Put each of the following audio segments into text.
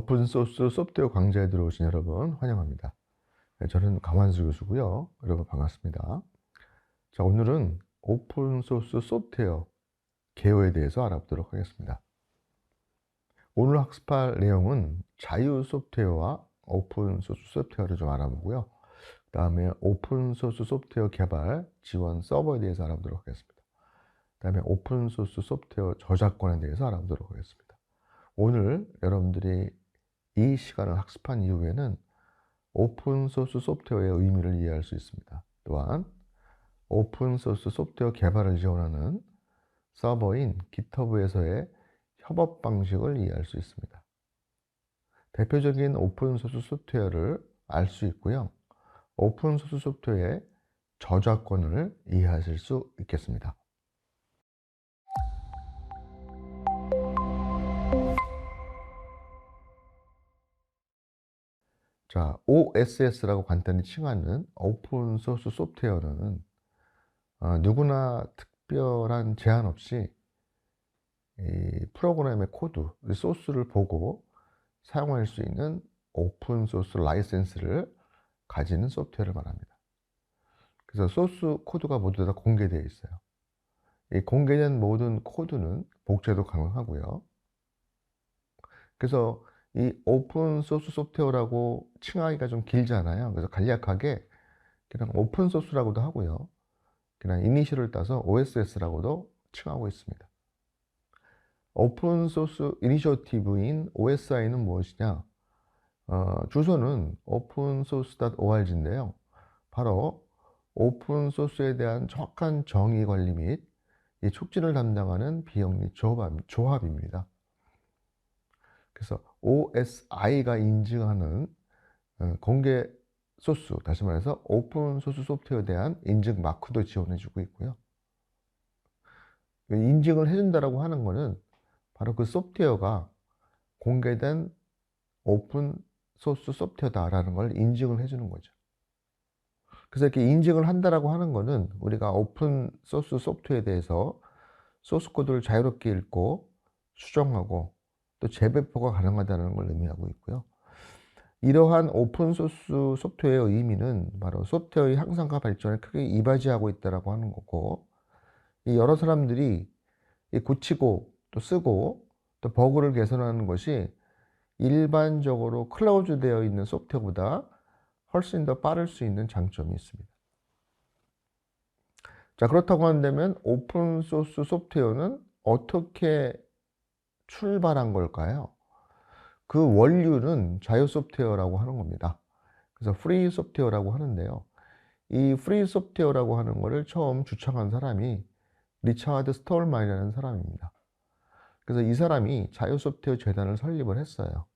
오픈소스 소프트웨어 강좌에 들어오신 여러분 환영합니다. 네, 저는 강환수 교수고요. 여러분 반갑습니다. 자, 오늘은 오픈소스 소프트웨어 개요에 대해서 알아보도록 하겠습니다. 오늘 학습할 내용은 자유 소프트웨어와 오픈소스 소프트웨어를 좀 알아보고요. 그 다음에 오픈소스 소프트웨어 개발 지원 서버에 대해서 알아보도록 하겠습니다. 그 다음에 오픈소스 소프트웨어 저작권에 대해서 알아보도록 하겠습니다. 오늘 여러분들이 이 시간을 학습한 이후에는 오픈소스 소프트웨어의 의미를 이해할 수 있습니다. 또한 오픈소스 소프트웨어 개발을 지원하는 서버인 GitHub에서의 협업 방식을 이해할 수 있습니다. 대표적인 오픈소스 소프트웨어를 알 수 있고요. 오픈소스 소프트웨어의 저작권을 이해하실 수 있겠습니다. 자, OSS라고 간단히 칭하는 오픈소스 소프트웨어는 누구나 특별한 제한 없이 이 프로그램의 코드, 소스를 보고 사용할 수 있는 오픈소스 라이센스를 가지는 소프트웨어를 말합니다. 그래서 소스 코드가 모두 다 공개되어 있어요. 이 공개된 모든 코드는 복제도 가능하고요. 그래서 이 오픈소스 소프트웨어라고 칭하기가 좀 길잖아요. 그래서 간략하게 그냥 오픈소스라고도 하고요. 그냥 이니셜을 따서 OSS라고도 칭하고 있습니다. 오픈소스 이니셔티브인 OSI는 무엇이냐? 주소는 opensource.org인데요. 바로 오픈소스에 대한 정확한 정의 관리 및 이 촉진을 담당하는 비영리 조합입니다. 그래서 OSI가 인증하는 공개 소스, 다시 말해서 오픈소스 소프트웨어에 대한 인증 마크도 지원해주고 있고요. 인증을 해준다라고 하는 것은 바로 그 소프트웨어가 공개된 오픈소스 소프트웨어다라는 걸 인증을 해주는 거죠. 그래서 이렇게 인증을 한다라고 하는 것은 우리가 오픈소스 소프트웨어에 대해서 소스코드를 자유롭게 읽고 수정하고 또 재배포가 가능하다는 걸 의미하고 있고요. 이러한 오픈소스 소프트웨어의 의미는 바로 소프트웨어의 향상과 발전에 크게 이바지하고 있다고 하는 거고, 이 여러 사람들이 고치고 또 쓰고 또 버그를 개선하는 것이 일반적으로 클로즈 되어 있는 소프트웨어보다 훨씬 더 빠를 수 있는 장점이 있습니다. 자, 그렇다고 한다면 오픈소스 소프트웨어는 어떻게 출발한 걸까요? 그 원류는 자유 소프트웨어라고 하는 겁니다. 그래서 프리 소프트웨어라고 하는데요. 이 프리 소프트웨어라고 하는 것을 처음 주창한 사람이 리차드 스톨만이라는 사람입니다. 그래서 이 사람이 자유 소프트웨어 재단을 설립을 했어요.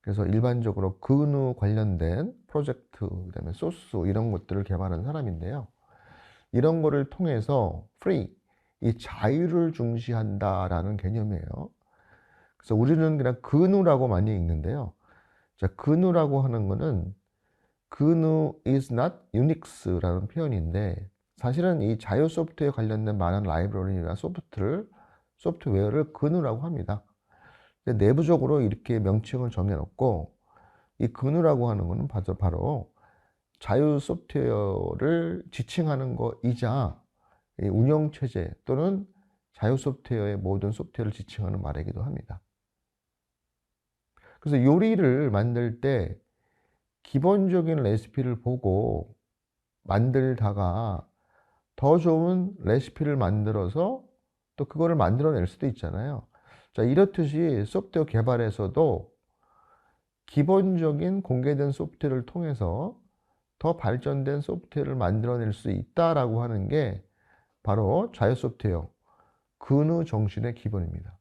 그래서 일반적으로 GNU 관련된 프로젝트, 그다음에 소스 이런 것들을 개발한 사람인데요. 이런 거를 통해서 free, 이 자유를 중시한다라는 개념이에요. 그래서 우리는 그냥 GNU라고 많이 읽는데요. 자, GNU라고 하는 거는 GNU is not Unix라는 표현인데, 사실은 이 자유 소프트웨어 관련된 많은 라이브러리나 소프트웨어를 GNU라고 합니다. 내부적으로 이렇게 명칭을 정해놓고, 이 GNU라고 하는 것은 바로 자유 소프트웨어를 지칭하는 것이자 운영체제 또는 자유 소프트웨어의 모든 소프트웨어를 지칭하는 말이기도 합니다. 그래서 요리를 만들 때 기본적인 레시피를 보고 만들다가 더 좋은 레시피를 만들어서 또 그거를 만들어낼 수도 있잖아요. 자, 이렇듯이 소프트웨어 개발에서도 기본적인 공개된 소프트웨어를 통해서 더 발전된 소프트웨어를 만들어낼 수 있다라고 하는 게 바로 자유 소프트웨어, GNU 정신의 기본입니다.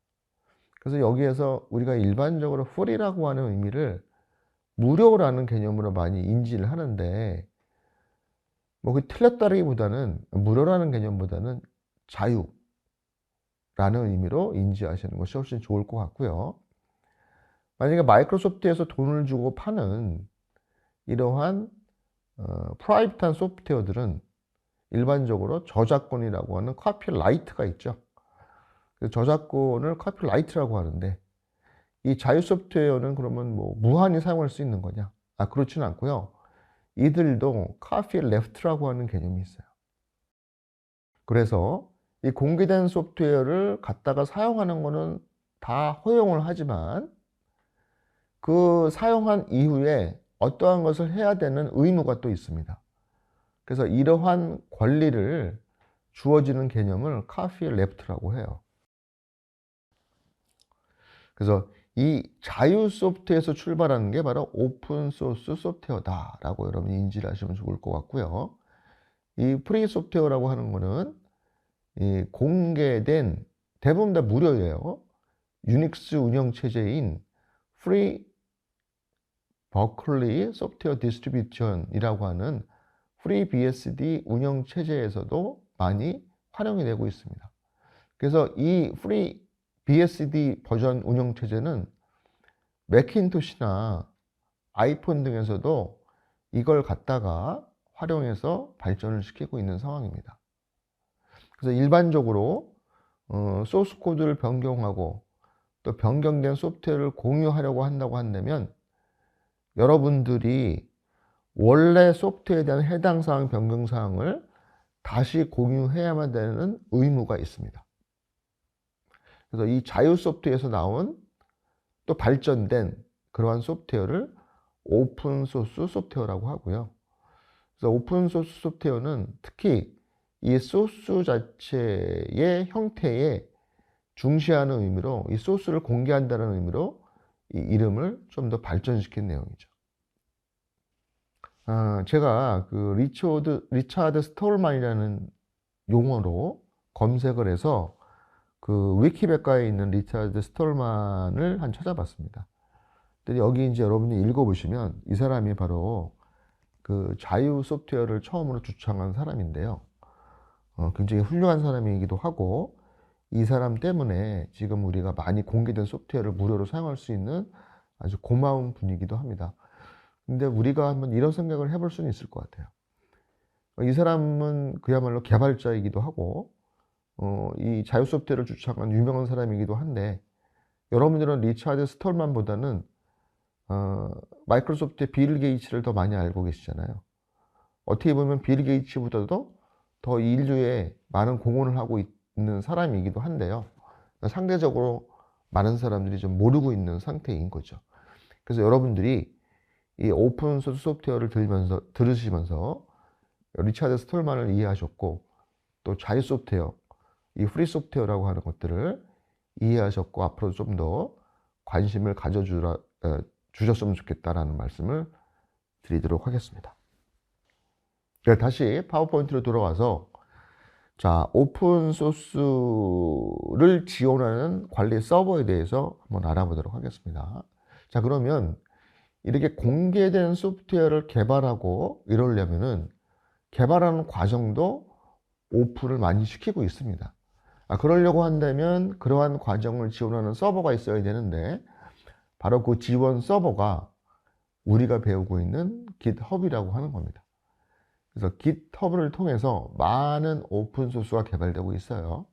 그래서 여기에서 우리가 일반적으로 프리라고 하는 의미를 무료라는 개념으로 많이 인지를 하는데, 뭐 그 틀렸다기보다는 무료라는 개념보다는 자유라는 의미로 인지하시는 것이 훨씬 좋을 것 같고요. 만약에 마이크로소프트에서 돈을 주고 파는 이러한 프라이빗한 소프트웨어들은 일반적으로 저작권이라고 하는 카피라이트가 있죠. 저작권을 카피라이트라고 하는데, 이 자유 소프트웨어는 그러면 뭐 무한히 사용할 수 있는 거냐? 그렇지는 않고요. 이들도 copy left라고 하는 개념이 있어요. 그래서 이 공개된 소프트웨어를 갖다가 사용하는 거는 다 허용을 하지만 그 사용한 이후에 어떠한 것을 해야 되는 의무가 또 있습니다. 그래서 이러한 권리를 주어지는 개념을 copy left라고 해요. 그래서 이 자유 소프트에서 출발하는 게 바로 오픈 소스 소프트웨어다라고 여러분이 인지를 하시면 좋을 것 같고요. 이 프리 소프트웨어라고 하는 거는 이 공개된, 대부분 다 무료예요. 유닉스 운영 체제인 프리 버클리 소프트웨어 디스트리뷰션이라고 하는 FreeBSD 운영 체제에서도 많이 활용이 되고 있습니다. 그래서 이 FreeBSD 버전 운영 체제는 매cin토시나 아이폰 등에서도 이걸 갖다가 활용해서 발전을 시키고 있는 상황입니다. 그래서 일반적으로 소스 코드를 변경하고 또 변경된 소프트웨어를 공유하려고 한다고 한다면 여러분들이 원래 소프트웨어에 대한 해당 사항, 변경 사항을 다시 공유해야만 되는 의무가 있습니다. 그래서 이 자유 소프트웨어에서 나온 또 발전된 그러한 소프트웨어를 오픈 소스 소프트웨어라고 하고요. 그래서 오픈 소스 소프트웨어는 특히 이 소스 자체의 형태에 중시하는 의미로, 이 소스를 공개한다는 의미로 이 이름을 좀 더 발전시킨 내용이죠. 제가 그 리차드 스톨만이라는 용어로 검색을 해서 그 위키백과에 있는 리차드 스톨만을 찾아봤습니다. 근데 여기 이제 여러분이 읽어보시면 이 사람이 바로 그 자유 소프트웨어를 처음으로 주창한 사람인데요. 굉장히 훌륭한 사람이기도 하고, 이 사람 때문에 지금 우리가 많이 공개된 소프트웨어를 무료로 사용할 수 있는 아주 고마운 분이기도 합니다. 근데 우리가 한번 이런 생각을 해볼 수는 있을 것 같아요. 이 사람은 그야말로 개발자이기도 하고, 이 자유 소프트웨어를 주창한 유명한 사람이기도 한데, 여러분들은 리차드 스톨만보다는 마이크로소프트의 빌 게이츠를 더 많이 알고 계시잖아요. 어떻게 보면 빌 게이츠보다도 더 인류에 많은 공헌을 하고 있는 사람이기도 한데요. 상대적으로 많은 사람들이 좀 모르고 있는 상태인 거죠. 그래서 여러분들이 이 오픈 소스 소프트웨어를 들으시면서 리차드 스톨만을 이해하셨고, 또 자유 소프트웨어, 이 프리 소프트웨어라고 하는 것들을 이해하셨고, 앞으로 좀 더 관심을 주셨으면 좋겠다라는 말씀을 드리도록 하겠습니다. 다시 파워포인트로 돌아와서, 자, 오픈 소스를 지원하는 관리 서버에 대해서 한번 알아보도록 하겠습니다. 자, 그러면 이렇게 공개된 소프트웨어를 개발하고 이러려면은 개발하는 과정도 오픈을 많이 시키고 있습니다. 그러려고 한다면 그러한 과정을 지원하는 서버가 있어야 되는데, 바로 그 지원 서버가 우리가 배우고 있는 GitHub이라고 하는 겁니다. 그래서 GitHub을 통해서 많은 오픈 소스가 개발되고 있어요.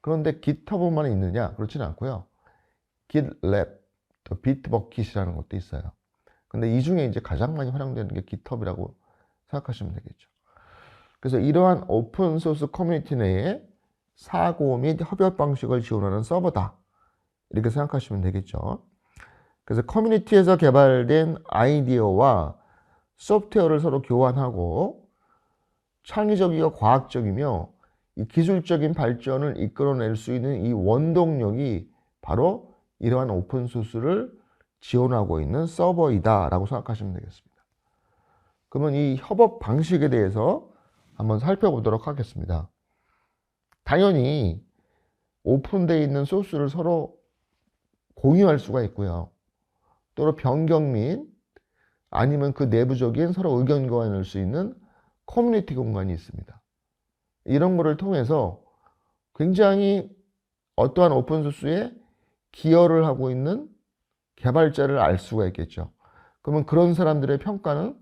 그런데 GitHub만 있느냐? 그렇지는 않고요. GitLab, 또 비트버킷이라는 것도 있어요. 근데 이 중에 이제 가장 많이 활용되는 게 GitHub이라고 생각하시면 되겠죠. 그래서 이러한 오픈 소스 커뮤니티 내에 사고 및 협업 방식을 지원하는 서버다, 이렇게 생각하시면 되겠죠. 그래서 커뮤니티에서 개발된 아이디어와 소프트웨어를 서로 교환하고 창의적이고 과학적이며 이 기술적인 발전을 이끌어낼 수 있는 이 원동력이 바로 이러한 오픈 소스를 지원하고 있는 서버이다 라고 생각하시면 되겠습니다. 그러면 이 협업 방식에 대해서 한번 살펴보도록 하겠습니다. 당연히 오픈되어 있는 소스를 서로 공유할 수가 있고요. 또는 변경 및 아니면 그 내부적인 서로 의견 교환할 수 있는 커뮤니티 공간이 있습니다. 이런 거를 통해서 굉장히 어떠한 오픈소스에 기여를 하고 있는 개발자를 알 수가 있겠죠. 그러면 그런 사람들의 평가는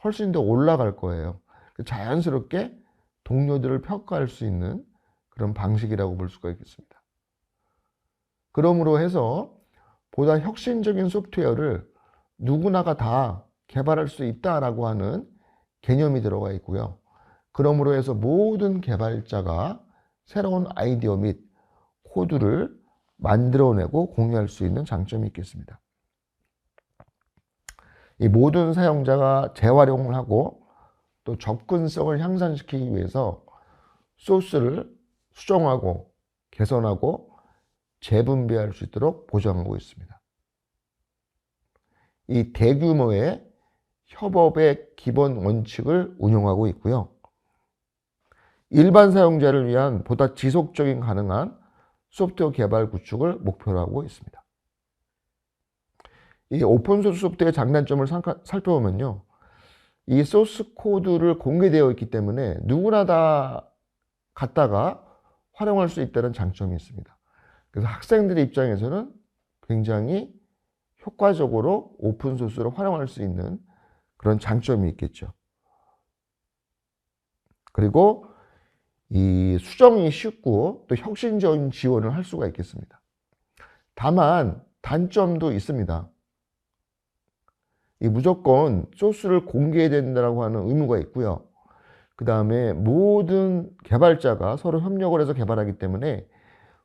훨씬 더 올라갈 거예요. 자연스럽게 동료들을 평가할 수 있는 그런 방식이라고 볼 수가 있겠습니다. 그러므로 해서 보다 혁신적인 소프트웨어를 누구나가 다 개발할 수 있다라고 하는 개념이 들어가 있고요. 그러므로 해서 모든 개발자가 새로운 아이디어 및 코드를 만들어내고 공유할 수 있는 장점이 있겠습니다. 이 모든 사용자가 재활용을 하고 또 접근성을 향상시키기 위해서 소스를 수정하고 개선하고 재분배할 수 있도록 보장하고 있습니다. 이 대규모의 협업의 기본 원칙을 운용하고 있고요. 일반 사용자를 위한 보다 지속적인 가능한 소프트웨어 개발 구축을 목표로 하고 있습니다. 이 오픈소스 소프트웨어의 장단점을 살펴보면요. 이 소스 코드를 공개되어 있기 때문에 누구나 다 갖다가 활용할 수 있다는 장점이 있습니다. 그래서 학생들의 입장에서는 굉장히 효과적으로 오픈소스를 활용할 수 있는 그런 장점이 있겠죠. 그리고 이 수정이 쉽고 또 혁신적인 지원을 할 수가 있겠습니다. 다만 단점도 있습니다. 이 무조건 소스를 공개해야 된다고 하는 의무가 있고요. 그 다음에 모든 개발자가 서로 협력을 해서 개발하기 때문에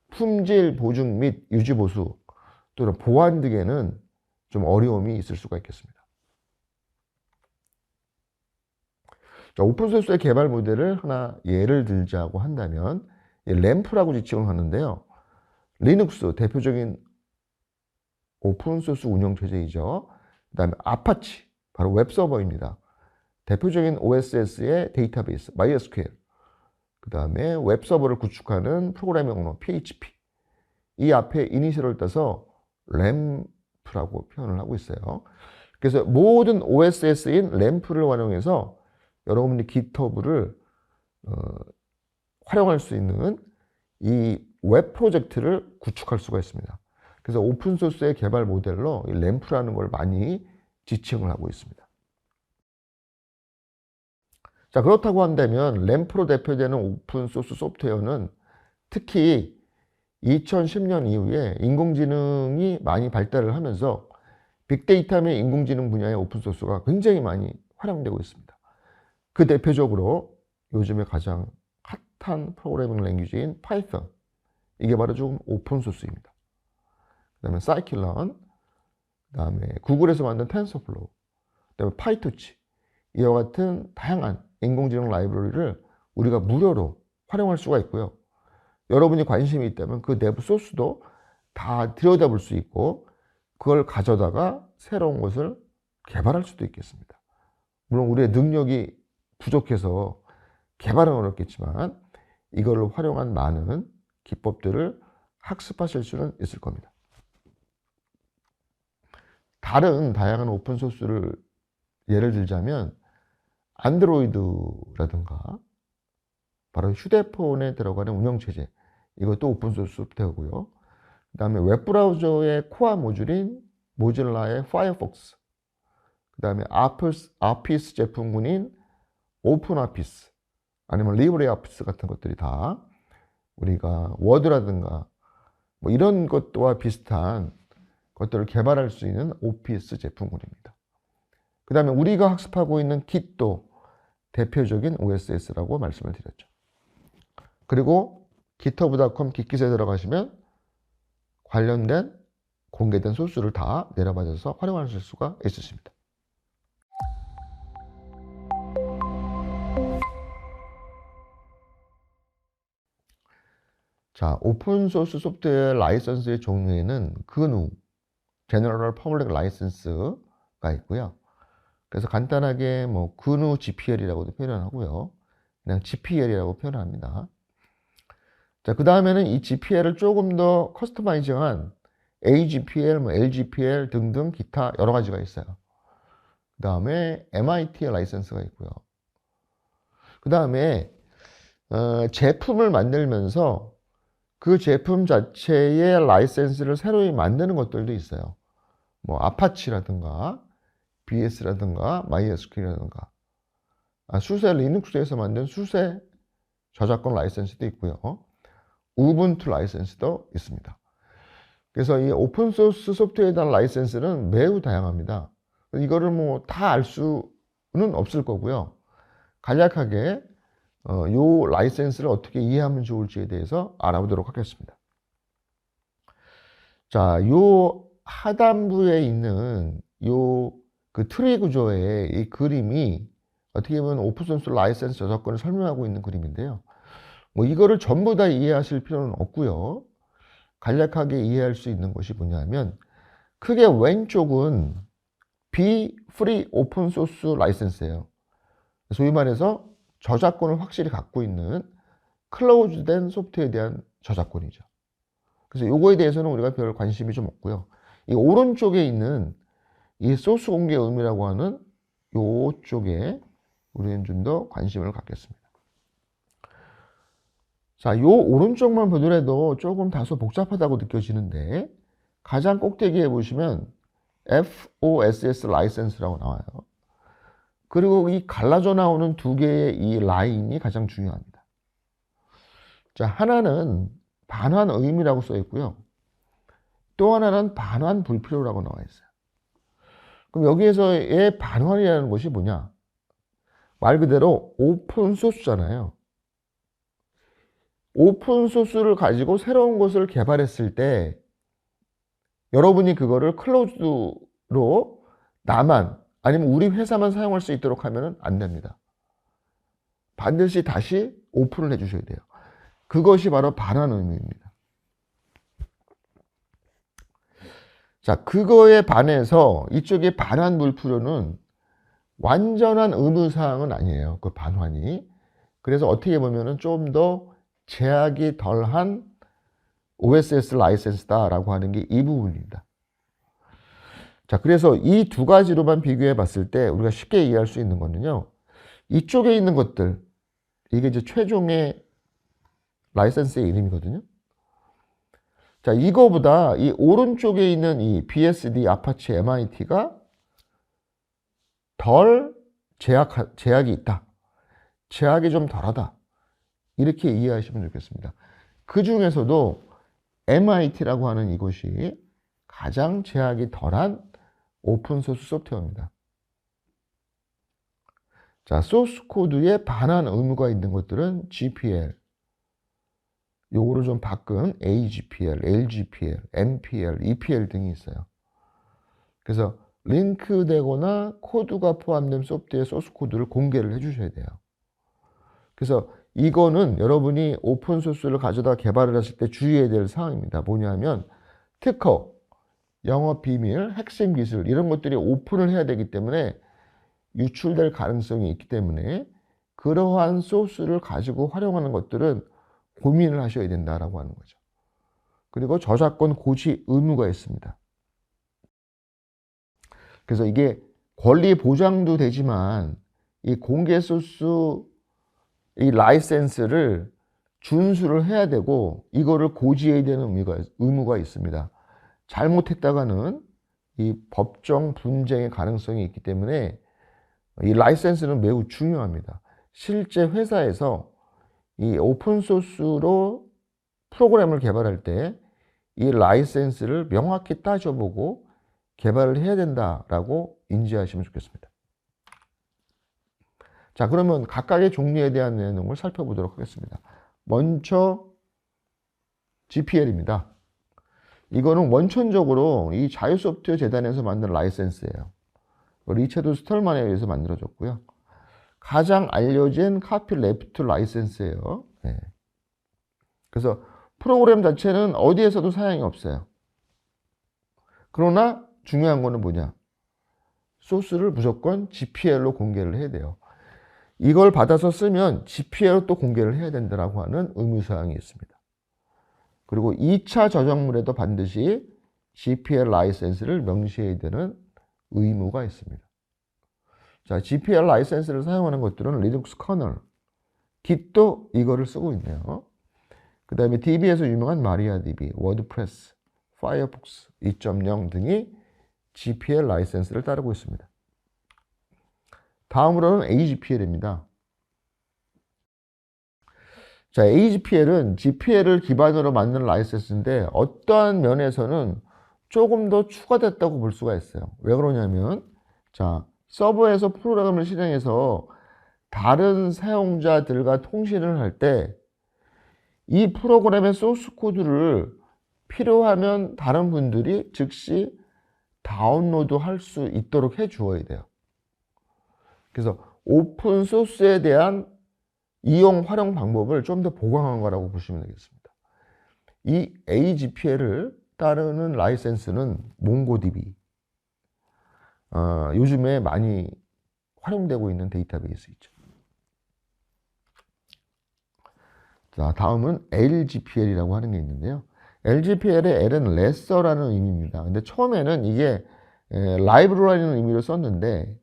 품질 보증 및 유지 보수 또는 보안 등에는 좀 어려움이 있을 수가 있겠습니다. 자, 오픈소스의 개발 모델을 하나 예를 들자고 한다면 램프라고 지칭을 하는데요. 리눅스 대표적인 오픈소스 운영체제이죠. 그 다음에 아파치 바로 웹서버입니다. 대표적인 OSS의 데이터베이스 MySQL, 그 다음에 웹서버를 구축하는 프로그래밍 언어 PHP, 이 앞에 이니셜을 따서 램프라고 표현을 하고 있어요. 그래서 모든 OSS인 램프를 활용해서 여러분들이 GitHub를 활용할 수 있는 이 웹 프로젝트를 구축할 수가 있습니다. 그래서 오픈소스의 개발 모델로 이 램프라는 걸 많이 지칭을 하고 있습니다. 자, 그렇다고 한다면 램프로 대표되는 오픈소스 소프트웨어는 특히 2010년 이후에 인공지능이 많이 발달을 하면서 빅데이터 및 인공지능 분야의 오픈소스가 굉장히 많이 활용되고 있습니다. 그 대표적으로 요즘에 가장 핫한 프로그래밍 랭귀지인 파이썬, 이게 바로 좀 오픈소스입니다. 그 다음에 사이클런, 그 다음에 구글에서 만든 텐서플로우, 그 다음에 파이토치, 이와 같은 다양한 인공지능 라이브러리를 우리가 무료로 활용할 수가 있고요. 여러분이 관심이 있다면 그 내부 소스도 다 들여다볼 수 있고 그걸 가져다가 새로운 것을 개발할 수도 있겠습니다. 물론 우리의 능력이 부족해서 개발은 어렵겠지만 이걸 활용한 많은 기법들을 학습하실 수는 있을 겁니다. 다른 다양한 오픈소스를 예를 들자면 안드로이드라든가 바로 휴대폰에 들어가는 운영체제, 이것도 오픈소스 소프트웨어고요. 그 다음에 웹브라우저의 코어 모듈인 모질라의 파이어폭스, 그 다음에 아피스 제품군인 오픈아피스, 아니면 리브레아피스 같은 것들이 다 우리가 워드라든가 뭐 이런 것과 비슷한 것들을 개발할 수 있는 오피스 제품군입니다. 그 다음에 우리가 학습하고 있는 Git도 대표적인 OSS라고 말씀을 드렸죠. 그리고 github.com 깃깃에 들어가시면 관련된 공개된 소스를 다 내려받아서 활용하실 수가 있으십니다. 자, 오픈소스 소프트웨어 라이선스의 종류에는 GNU, General Public License가 있고요. 그래서 간단하게 뭐 GNU GPL이라고도 표현하고요. 그냥 GPL이라고 표현합니다. 자, 그 다음에는 이 GPL을 조금 더 커스터마이징한 AGPL, 뭐 LGPL 등등 기타 여러 가지가 있어요. 그 다음에 MIT의 라이선스가 있고요. 그 다음에 제품을 만들면서 그 제품 자체의 라이선스를 새로 만드는 것들도 있어요. 뭐 아파치라든가 BS라든가 MySQL이라든가 수세 리눅스에서 만든 수세 저작권 라이선스도 있고요. 우분투 라이선스도 있습니다. 그래서 이 오픈소스 소프트웨어에 대한 라이센스는 매우 다양합니다. 이거를 뭐 다 알 수는 없을 거고요. 간략하게 요 라이센스를 어떻게 이해하면 좋을지에 대해서 알아보도록 하겠습니다. 자, 요 하단부에 있는 요 그 트리 구조의 이 그림이 어떻게 보면 오픈소스 라이센스 저작권을 설명하고 있는 그림인데요. 뭐 이거를 전부 다 이해하실 필요는 없고요. 간략하게 이해할 수 있는 것이 뭐냐면 크게 왼쪽은 프리 오픈소스 라이센스예요. 소위 말해서 저작권을 확실히 갖고 있는 클로즈된 소프트웨어에 대한 저작권이죠. 그래서 요거에 대해서는 우리가 별 관심이 좀 없고요. 이 오른쪽에 있는 이 소스 공개 의미라고 하는 요쪽에 우리는 좀 더 관심을 갖겠습니다. 자, 요 오른쪽만 보더라도 조금 다소 복잡하다고 느껴지는데 가장 꼭대기에 보시면 FOSS 라이센스라고 나와요. 그리고 이 갈라져 나오는 두 개의 이 라인이 가장 중요합니다. 자, 하나는 반환 의미라고 써 있고요. 또 하나는 반환 불필요라고 나와 있어요. 그럼 여기에서의 반환이라는 것이 뭐냐? 말 그대로 오픈 소스잖아요. 오픈 소스를 가지고 새로운 것을 개발했을 때 여러분이 그거를 클로즈드로 나만 아니면 우리 회사만 사용할 수 있도록 하면 안 됩니다. 반드시 다시 오픈을 해주셔야 돼요. 그것이 바로 반환 의무입니다. 자, 그거에 반해서 이쪽에 반환 불필요는 완전한 의무사항은 아니에요. 그 반환이. 그래서 어떻게 보면은 좀 더 제약이 덜한 OSS 라이센스다라고 하는 게 이 부분입니다. 자, 그래서 이 두 가지로만 비교해 봤을 때 우리가 쉽게 이해할 수 있는 거는요. 이쪽에 있는 것들, 이게 이제 최종의 라이센스의 이름이거든요. 자, 이거보다 이 오른쪽에 있는 이 BSD, 아파치, MIT가 덜 제약이 있다. 제약이 좀 덜하다. 이렇게 이해하시면 좋겠습니다. 그 중에서도 MIT라고 하는 이것이 가장 제약이 덜한 오픈소스 소프트웨어입니다. 자, 소스 코드에 반환 의무가 있는 것들은 GPL, 요거를 좀 바꾼 AGPL, LGPL, MPL, EPL 등이 있어요. 그래서 링크되거나 코드가 포함된 소프트웨어 소스 코드를 공개를 해주셔야 돼요. 그래서 이거는 여러분이 오픈소스를 가져다 개발을 하실 때 주의해야 될 사항입니다. 뭐냐면 특허, 영업 비밀, 핵심 기술 이런 것들이 오픈을 해야 되기 때문에 유출될 가능성이 있기 때문에 그러한 소스를 가지고 활용하는 것들은 고민을 하셔야 된다라고 하는 거죠. 그리고 저작권 고지 의무가 있습니다. 그래서 이게 권리 보장도 되지만 이 공개 소스 이 라이센스를 준수를 해야 되고 이거를 고지해야 되는 의무가 있습니다. 잘못했다가는 이 법정 분쟁의 가능성이 있기 때문에 이 라이센스는 매우 중요합니다. 실제 회사에서 이 오픈소스로 프로그램을 개발할 때 이 라이센스를 명확히 따져보고 개발을 해야 된다라고 인지하시면 좋겠습니다. 자, 그러면 각각의 종류에 대한 내용을 살펴보도록 하겠습니다. 먼저 GPL입니다. 이거는 원천적으로 이 자유소프트웨어 재단에서 만든 라이센스예요. 리처드 스털만에 의해서 만들어졌고요. 가장 알려진 카피레프트 라이센스예요. 네. 그래서 프로그램 자체는 어디에서도 사양이 없어요. 그러나 중요한 거는 뭐냐? 소스를 무조건 GPL로 공개를 해야 돼요. 이걸 받아서 쓰면 GPL로 또 공개를 해야 된다고 하는 의무사항이 있습니다. 그리고 2차 저작물에도 반드시 GPL 라이센스를 명시해야 되는 의무가 있습니다. 자, GPL 라이센스를 사용하는 것들은 리눅스 커널, Git도 이거를 쓰고 있네요. 그 다음에 DB에서 유명한 마리아DB, 워드프레스, 파이어폭스 2.0 등이 GPL 라이센스를 따르고 있습니다. 다음으로는 AGPL입니다. 자, AGPL은 GPL을 기반으로 만든 라이센스인데 어떠한 면에서는 조금 더 추가됐다고 볼 수가 있어요. 왜 그러냐면, 자, 서버에서 프로그램을 실행해서 다른 사용자들과 통신을 할 때 이 프로그램의 소스 코드를 필요하면 다른 분들이 즉시 다운로드 할 수 있도록 해 주어야 돼요. 그래서 오픈 소스에 대한 이용 활용 방법을 좀 더 보강한 거라고 보시면 되겠습니다. 이 AGPL을 따르는 라이센스는 몽고DB. 요즘에 많이 활용되고 있는 데이터베이스이죠. 자, 다음은 LGPL이라고 하는 게 있는데요. LGPL의 L은 lesser라는 의미입니다. 근데 처음에는 이게 라이브러리라는 의미로 썼는데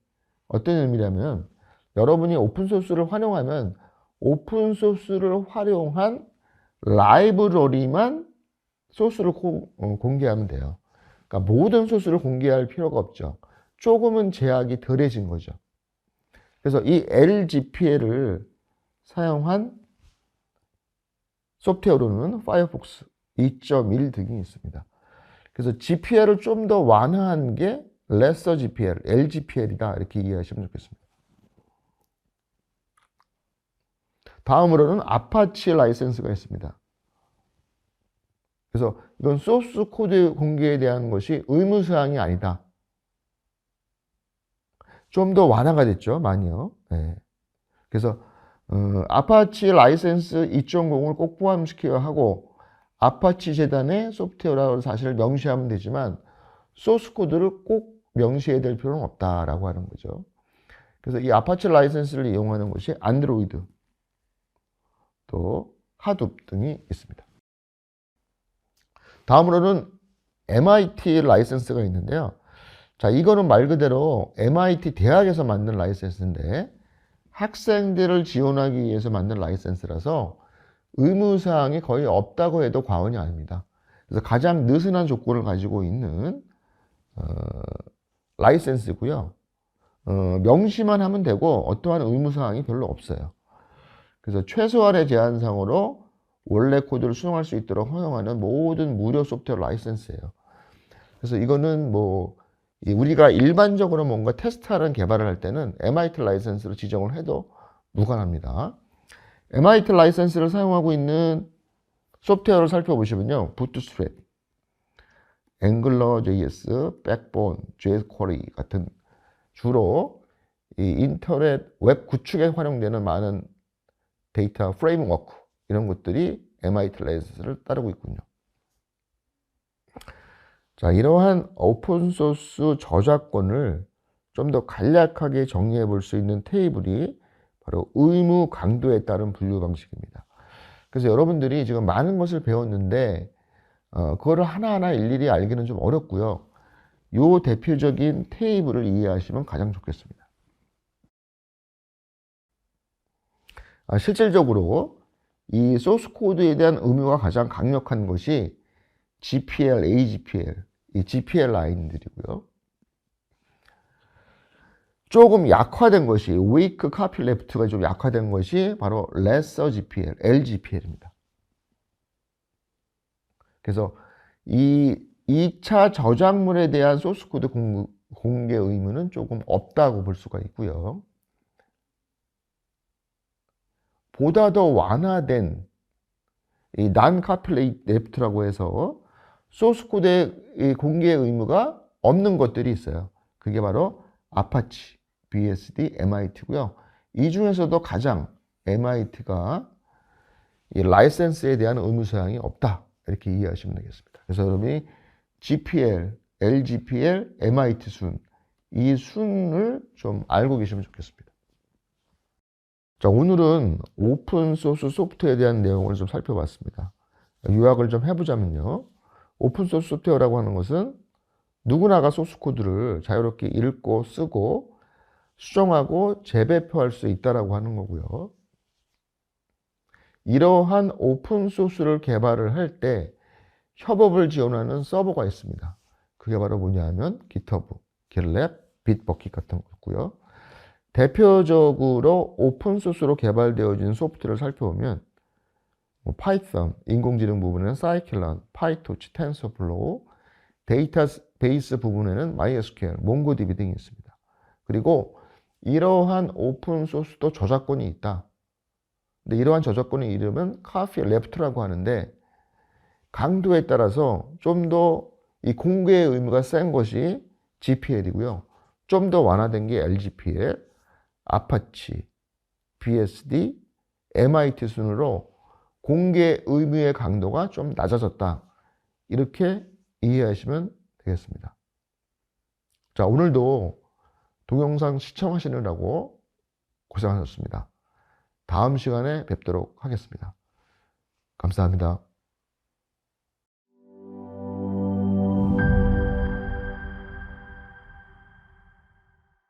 어떤 의미냐면 여러분이 오픈소스를 활용하면 오픈소스를 활용한 라이브러리만 소스를 공개하면 돼요. 그러니까 모든 소스를 공개할 필요가 없죠. 조금은 제약이 덜해진 거죠. 그래서 이 LGPL을 사용한 소프트웨어로는 파이어폭스 2.1 등이 있습니다. 그래서 GPL을 좀 더 완화한 게 lesser GPL, LGPL이다 이렇게 이해하시면 좋겠습니다. 다음으로는 아파치 라이센스가 있습니다. 그래서 이건 소스 코드 공개에 대한 것이 의무사항이 아니다. 좀 더 완화가 됐죠, 많이요. 네. 그래서 아파치 라이센스 2.0을 꼭 포함시켜야 하고 아파치 재단의 소프트웨어라고 사실을 명시하면 되지만 소스 코드를 꼭 명시해야 될 필요는 없다라고 하는 거죠. 그래서 이 아파치 라이센스를 이용하는 것이 안드로이드, 또 하둡 등이 있습니다. 다음으로는 MIT 라이센스가 있는데요. 자, 이거는 말 그대로 MIT 대학에서 만든 라이센스인데 학생들을 지원하기 위해서 만든 라이센스라서 의무사항이 거의 없다고 해도 과언이 아닙니다. 그래서 가장 느슨한 조건을 가지고 있는 라이센스고요. 명시만 하면 되고 어떠한 의무사항이 별로 없어요. 그래서 최소한의 제한상으로 원래 코드를 수정할 수 있도록 허용하는 모든 무료 소프트웨어 라이센스예요. 그래서 이거는 뭐 우리가 일반적으로 뭔가 테스트하는 개발을 할 때는 MIT 라이센스로 지정을 해도 무관합니다. MIT 라이센스를 사용하고 있는 소프트웨어를 살펴보시면요. 부트스트랩, 앵글러.js, 백본, jQuery 같은 주로 이 인터넷 웹 구축에 활용되는 많은 데이터 프레임워크 이런 것들이 MIT 라이센스를 따르고 있군요. 자, 이러한 오픈소스 저작권을 좀 더 간략하게 정리해 볼 수 있는 테이블이 바로 의무 강도에 따른 분류 방식입니다. 그래서 여러분들이 지금 많은 것을 배웠는데 그거를 하나하나 일일이 알기는 좀 어렵고요. 요 대표적인 테이블을 이해하시면 가장 좋겠습니다. 실질적으로 이 소스 코드에 대한 의무가 가장 강력한 것이 GPL, AGPL, 이 GPL 라인들이고요. 조금 약화된 것이 weak copy left가 좀 약화된 것이 바로 lesser GPL, LGPL입니다. 그래서 이 2차 저작물에 대한 소스 코드 공개 의무는 조금 없다고 볼 수가 있고요. 보다 더 완화된 이 non-copy left라고 해서 소스 코드의 공개 의무가 없는 것들이 있어요. 그게 바로 아파치, BSD, MIT고요. 이 중에서도 가장 MIT가 이 라이센스에 대한 의무사항이 없다. 이렇게 이해하시면 되겠습니다. 그래서 여러분이 GPL, LGPL, MIT 순, 이 순을 좀 알고 계시면 좋겠습니다. 자, 오늘은 오픈소스 소프트웨어에 대한 내용을 좀 살펴봤습니다. 요약을 좀 해보자면요. 오픈소스 소프트웨어라고 하는 것은 누구나가 소스 코드를 자유롭게 읽고 쓰고 수정하고 재배포할 수 있다라고 하는 거고요. 이러한 오픈소스를 개발을 할 때 협업을 지원하는 서버가 있습니다. 그게 바로 뭐냐 하면 GitHub, GitLab, bitbucket 같은 거고요. 대표적으로 오픈소스로 개발되어진 소프트를 살펴보면 파이썬, 인공지능 부분에는 사이클런, 파이토치, 텐서플로우, 데이터베이스 부분에는 MySQL, 몽고DB 등이 있습니다. 그리고 이러한 오픈소스도 저작권이 있다. 근데 이러한 저작권의 이름은 카피 레프트라고 하는데 강도에 따라서 좀 더 이 공개의 의무가 센 것이 GPL이고요. 좀 더 완화된 게 LGPL, 아파치, BSD, MIT 순으로 공개 의무의 강도가 좀 낮아졌다. 이렇게 이해하시면 되겠습니다. 자, 오늘도 동영상 시청하시느라고 고생하셨습니다. 다음 시간에 뵙도록 하겠습니다. 감사합니다.